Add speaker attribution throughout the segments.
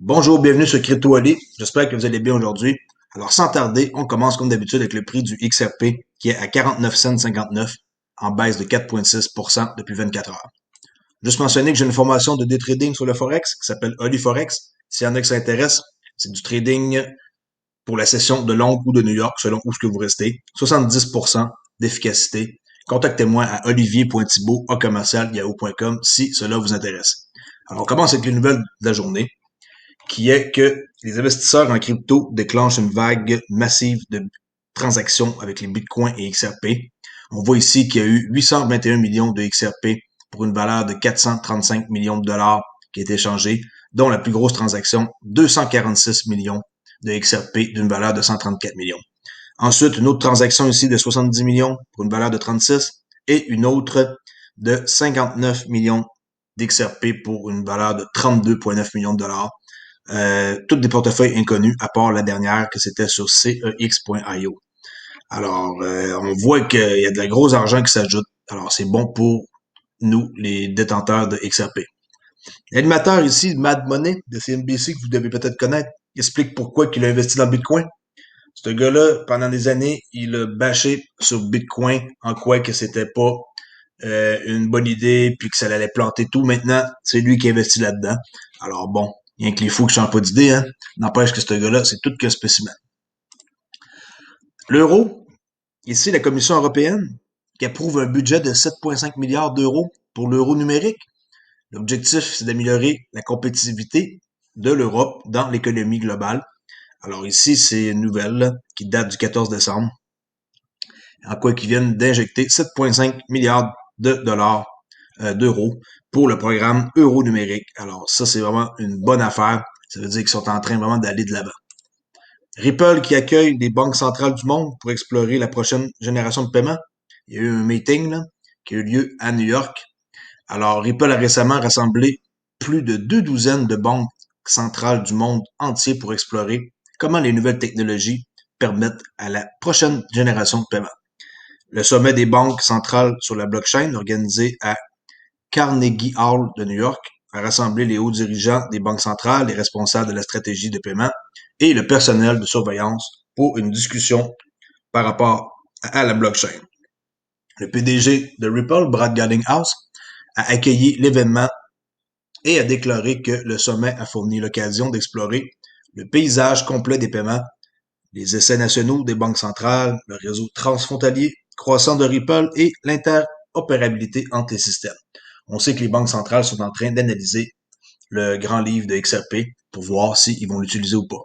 Speaker 1: Bonjour, bienvenue sur Crypto Ali. J'espère que vous allez bien aujourd'hui. Alors, sans tarder, on commence comme d'habitude avec le prix du XRP qui est à 49 cents 59 en baisse de 4,6% depuis 24 heures. Juste mentionner que j'ai une formation de day trading sur le Forex qui s'appelle Oli Forex. S'il y en a qui s'intéressent, c'est du trading pour la session de Londres ou de New York, selon où ce que vous restez. 70% d'efficacité. Contactez-moi à olivier.thibault@yahoo.com si cela vous intéresse. Alors, on commence avec les nouvelles de la journée qui est que les investisseurs en crypto déclenchent une vague massive de transactions avec les bitcoins et XRP. On voit ici qu'il y a eu 821 millions de XRP pour une valeur de 435 millions de dollars qui a été échangée, dont la plus grosse transaction, 246 millions de XRP d'une valeur de 134 millions. Ensuite, une autre transaction ici de 70 millions pour une valeur de 36 et une autre de 59 millions d'XRP pour une valeur de 32,9 millions de dollars. Toutes des portefeuilles inconnus, à part la dernière que c'était sur cex.io. Alors, on voit qu'il y a de la gros argent qui s'ajoute. Alors, c'est bon pour nous, les détenteurs de XRP. L'animateur ici, Mad Money, de CNBC, que vous devez peut-être connaître, explique pourquoi il a investi dans le Bitcoin. Ce gars-là, pendant des années, il a bâché sur Bitcoin en quoi que c'était pas une bonne idée, puis que ça allait planter tout. Maintenant, c'est lui qui investit là-dedans. Alors bon, rien que les fous qui changent pas d'idée, hein. N'empêche que ce gars-là, c'est tout qu'un spécimen. L'euro, ici, la Commission européenne, qui approuve un budget de 7,5 milliards d'euros pour l'euro numérique. L'objectif, c'est d'améliorer la compétitivité de l'Europe dans l'économie globale. Alors ici, c'est une nouvelle là, qui date du 14 décembre, en quoi qu'ils viennent d'injecter 7,5 milliards de dollars d'euros pour le programme Euro numérique. Alors ça, c'est vraiment une bonne affaire. Ça veut dire qu'ils sont en train vraiment d'aller de l'avant. Ripple qui accueille les banques centrales du monde pour explorer la prochaine génération de paiement. Il y a eu un meeting là, qui a eu lieu à New York. Alors, Ripple a récemment rassemblé plus de 2 douzaines de banques centrales du monde entier pour explorer comment les nouvelles technologies permettent à la prochaine génération de paiement. Le sommet des banques centrales sur la blockchain, organisé à Carnegie Hall de New York, a rassemblé les hauts dirigeants des banques centrales, les responsables de la stratégie de paiement et le personnel de surveillance pour une discussion par rapport à la blockchain. Le PDG de Ripple, Brad Garlinghouse, a accueilli l'événement et a déclaré que le sommet a fourni l'occasion d'explorer le paysage complet des paiements, les essais nationaux des banques centrales, le réseau transfrontalier croissant de Ripple et l'interopérabilité entre les systèmes. On sait que les banques centrales sont en train d'analyser le grand livre de XRP pour voir s'ils vont l'utiliser ou pas.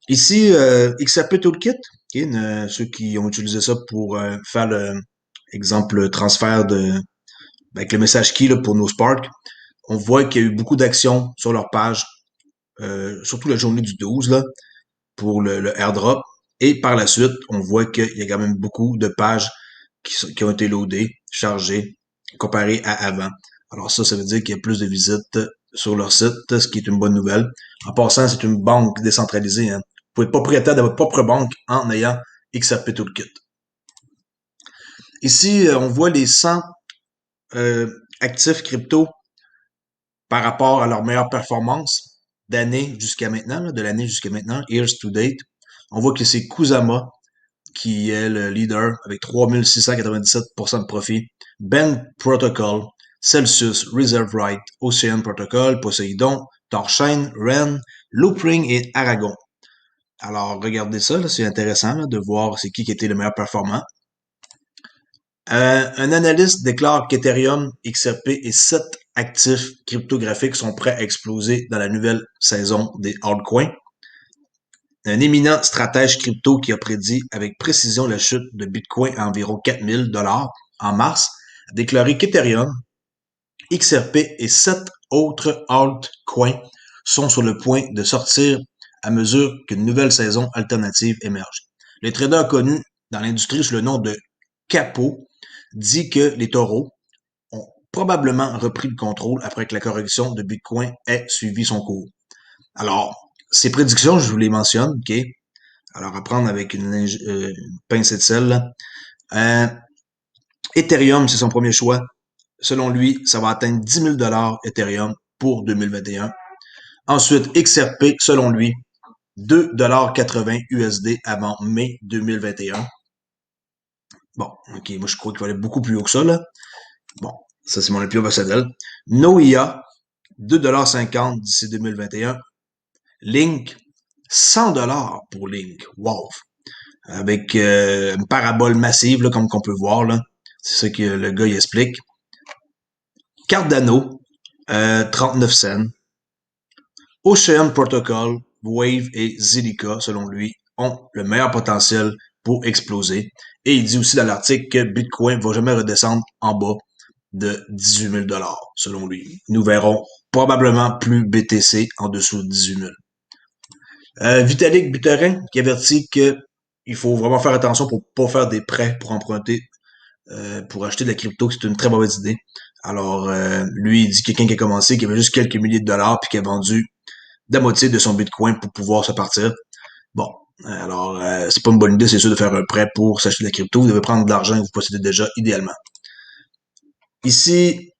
Speaker 1: Ici, XRP Toolkit, okay, ceux qui ont utilisé ça pour faire le transfert avec le message key là, pour nos Spark, on voit qu'il y a eu beaucoup d'actions sur leur page, surtout la journée du 12 là, pour le airdrop. Et par la suite, on voit qu'il y a quand même beaucoup de pages qui ont été loadées, chargées, comparées à avant. Alors ça veut dire qu'il y a plus de visites sur leur site, ce qui est une bonne nouvelle. En passant, c'est une banque décentralisée. Hein. Vous pouvez être propriétaire de votre propre banque en ayant XRP Toolkit. Ici, on voit les 100 actifs crypto par rapport à leur meilleure performance d'année jusqu'à maintenant, là, de l'année jusqu'à maintenant, years to date. On voit que c'est Kusama qui est le leader avec 3697% de profit. Ben Protocol, Celsius, Reserve Right, Ocean Protocol, Poseidon, Torchain, Ren, Loopring et Aragon. Alors, regardez ça, là, c'est intéressant là, de voir c'est qui était le meilleur performant. Un analyste déclare qu'Ethereum, XRP et 7 actifs cryptographiques sont prêts à exploser dans la nouvelle saison des altcoins. Un éminent stratège crypto qui a prédit avec précision la chute de Bitcoin à environ 4000 dollars en mars a déclaré qu'Ethereum, XRP et 7 autres altcoins sont sur le point de sortir à mesure qu'une nouvelle saison alternative émerge. Le trader connu dans l'industrie sous le nom de Capo dit que les taureaux ont probablement repris le contrôle après que la correction de Bitcoin ait suivi son cours. Alors, ces prédictions, je vous les mentionne, OK? Alors, à prendre avec une pincée de sel. Là. Ethereum, c'est son premier choix. Selon lui, ça va atteindre 10 000 Ethereum pour 2021. Ensuite, XRP, selon lui, 2,80 USD avant mai 2021. Bon, ok, moi je crois qu'il va aller beaucoup plus haut que ça, là. Bon, ça c'est mon opinion personnelle. Noia, 2,50 d'ici 2021. Link, 100 $ pour Link. Wow! Avec une parabole massive, là, comme qu'on peut voir, là. C'est ça que le gars il explique. Cardano, 39 cents. Ocean Protocol, Wave et Zilliqa, selon lui, ont le meilleur potentiel pour exploser. Et il dit aussi dans l'article que Bitcoin va jamais redescendre en bas de 18 000 $, selon lui. Nous verrons probablement plus BTC en dessous de 18 000. Vitalik Buterin qui avertit que il faut vraiment faire attention pour pas faire des prêts pour emprunter, pour acheter de la crypto, c'est une très mauvaise idée. Alors, lui, il dit quelqu'un qui a commencé, qui avait juste quelques milliers de dollars, puis qui a vendu la moitié de son Bitcoin pour pouvoir se partir. Bon, alors, c'est pas une bonne idée, c'est sûr, de faire un prêt pour s'acheter de la crypto. Vous devez prendre de l'argent que vous possédez déjà, idéalement. Ici,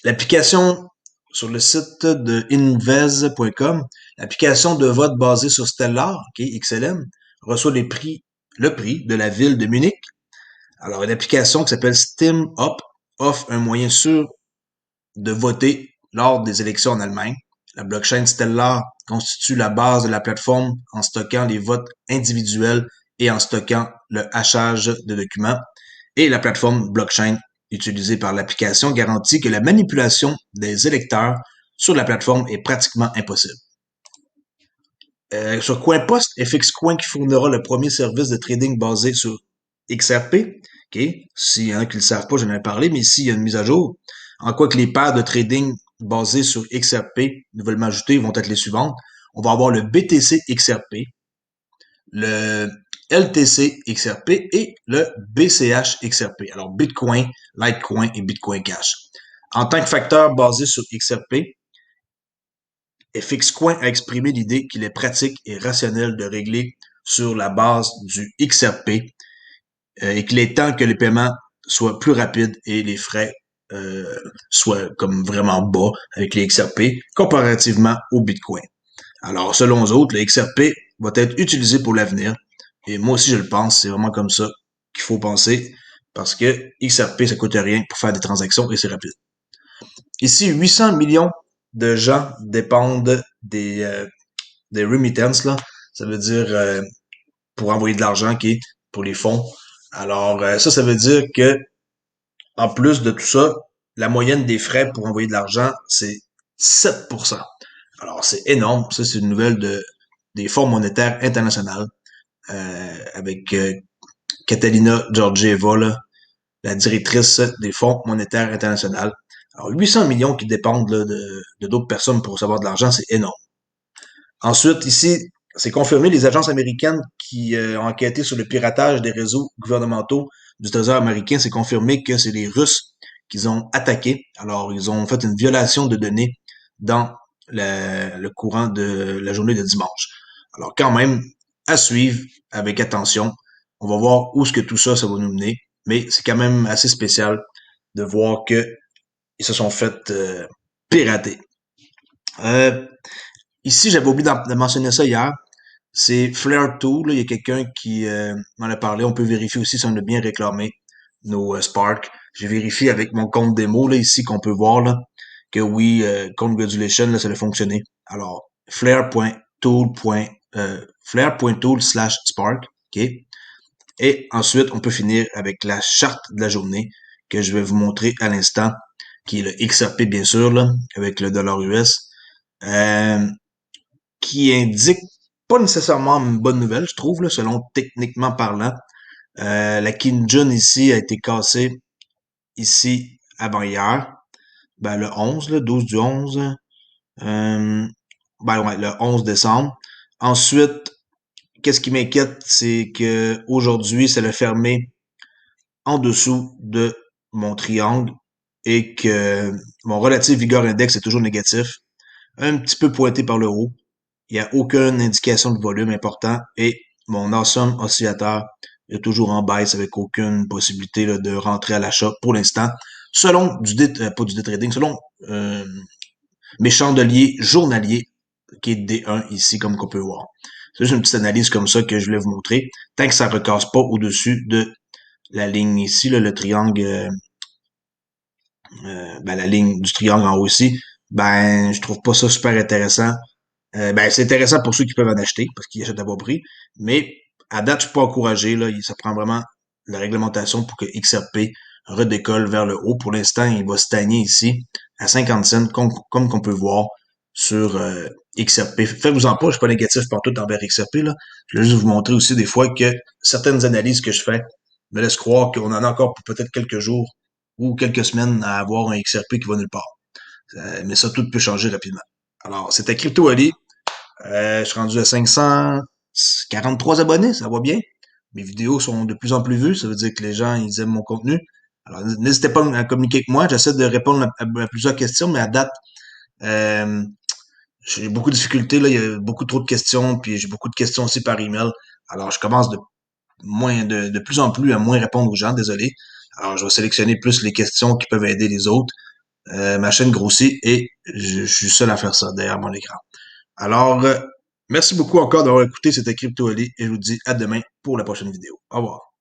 Speaker 1: l'application sur le site de invez.com, l'application de vote basée sur Stellar, XLM, reçoit le prix de la ville de Munich. Alors, une application qui s'appelle SteamUp offre un moyen sûr de voter lors des élections en Allemagne. La blockchain Stellar constitue la base de la plateforme en stockant les votes individuels et en stockant le hachage de documents. Et la plateforme blockchain utilisée par l'application garantit que la manipulation des électeurs sur la plateforme est pratiquement impossible. Sur CoinPost, FXCoin qui fournira le premier service de trading basé sur XRP. S'il y en a qui ne le savent pas, j'en ai parlé, mais ici, il y a une mise à jour. En quoi que les paires de trading basées sur XRP, nouvellement ajoutées, vont être les suivantes. On va avoir le BTC XRP, le LTC XRP et le BCH XRP. Alors, Bitcoin, Litecoin et Bitcoin Cash. En tant que facteur basé sur XRP, FXCoin a exprimé l'idée qu'il est pratique et rationnel de régler sur la base du XRP et qu'il est temps que les paiements soient plus rapides et les frais soient comme vraiment bas avec les XRP comparativement au Bitcoin. Alors, selon eux autres, le XRP va être utilisé pour l'avenir. Et moi aussi, je le pense. C'est vraiment comme ça qu'il faut penser. Parce que XRP, ça coûte rien pour faire des transactions et c'est rapide. Ici, 800 millions de gens dépendent des remittances, là. Ça veut dire pour envoyer de l'argent, pour les fonds. Alors, ça veut dire que en plus de tout ça, la moyenne des frais pour envoyer de l'argent, c'est 7%. Alors, c'est énorme. Ça, c'est une nouvelle des Fonds monétaires internationaux avec Catalina Georgieva, là, la directrice des Fonds monétaires internationaux. Alors, 800 millions qui dépendent là, de d'autres personnes pour recevoir de l'argent, c'est énorme. Ensuite, ici, c'est confirmé, les agences américaines qui ont enquêté sur le piratage des réseaux gouvernementaux du Trésor américain, c'est confirmé que c'est les Russes qu'ils ont attaqué. Alors, ils ont fait une violation de données dans le courant de la journée de dimanche. Alors, quand même, à suivre avec attention. On va voir où ce que tout ça, ça va nous mener. Mais c'est quand même assez spécial de voir que ils se sont fait pirater. Ici, j'avais oublié de mentionner ça hier. C'est Flare Tool. Là. Il y a quelqu'un qui m'en a parlé. On peut vérifier aussi si on a bien réclamé nos Spark. J'ai vérifié avec mon compte démo là, ici qu'on peut voir là, que oui, congratulations, là, ça a fonctionné. Alors, flare.tool/spark. OK? Et ensuite, on peut finir avec la charte de la journée que je vais vous montrer à l'instant, qui est le XRP, bien sûr, là, avec le dollar US. Qui indique pas nécessairement une bonne nouvelle, je trouve, là, selon techniquement parlant. La Kinjun ici a été cassée ici avant hier. Ben, le 11, le 12 du 11. Ben ouais, le 11 décembre. Ensuite, qu'est-ce qui m'inquiète, c'est que aujourd'hui, c'est le fermé en dessous de mon triangle et que mon relatif vigueur index est toujours négatif, un petit peu pointé par le haut. Il n'y a aucune indication de volume important et mon awesome oscillateur est toujours en baisse avec aucune possibilité là, de rentrer à l'achat pour l'instant. Selon pas du day trading, selon mes chandeliers journaliers qui est D1 ici, comme qu'on peut voir. C'est juste une petite analyse comme ça que je voulais vous montrer. Tant que ça ne recasse pas au-dessus de la ligne ici, là, le triangle, ben, la ligne du triangle en haut ici, ben, je trouve pas ça super intéressant. Ben, c'est intéressant pour ceux qui peuvent en acheter, parce qu'ils achètent à bas prix. Mais, à date, je suis pas encouragé, là. Ça prend vraiment la réglementation pour que XRP redécolle vers le haut. Pour l'instant, il va stagner ici, à 50 cents, comme qu'on peut voir sur XRP. Faites-vous-en pas, je suis pas négatif partout envers XRP, là. Je vais juste vous montrer aussi des fois que certaines analyses que je fais me laissent croire qu'on en a encore pour peut-être quelques jours ou quelques semaines à avoir un XRP qui va nulle part. Mais ça, tout peut changer rapidement. Alors, c'était Crypto Ali. Je suis rendu à 543 abonnés, ça va bien. Mes vidéos sont de plus en plus vues, ça veut dire que les gens, ils aiment mon contenu. Alors, n'hésitez pas à communiquer avec moi. J'essaie de répondre à plusieurs questions, mais à date, euh, j'ai beaucoup de difficultés. Là. Il y a beaucoup trop de questions, puis j'ai beaucoup de questions aussi par email. Alors, je commence de plus en plus à moins répondre aux gens, désolé. Alors, je vais sélectionner plus les questions qui peuvent aider les autres. Ma chaîne grossit et je suis seul à faire ça derrière mon écran. Alors, merci beaucoup encore d'avoir écouté. C'était Crypto Ali et je vous dis à demain pour la prochaine vidéo. Au revoir.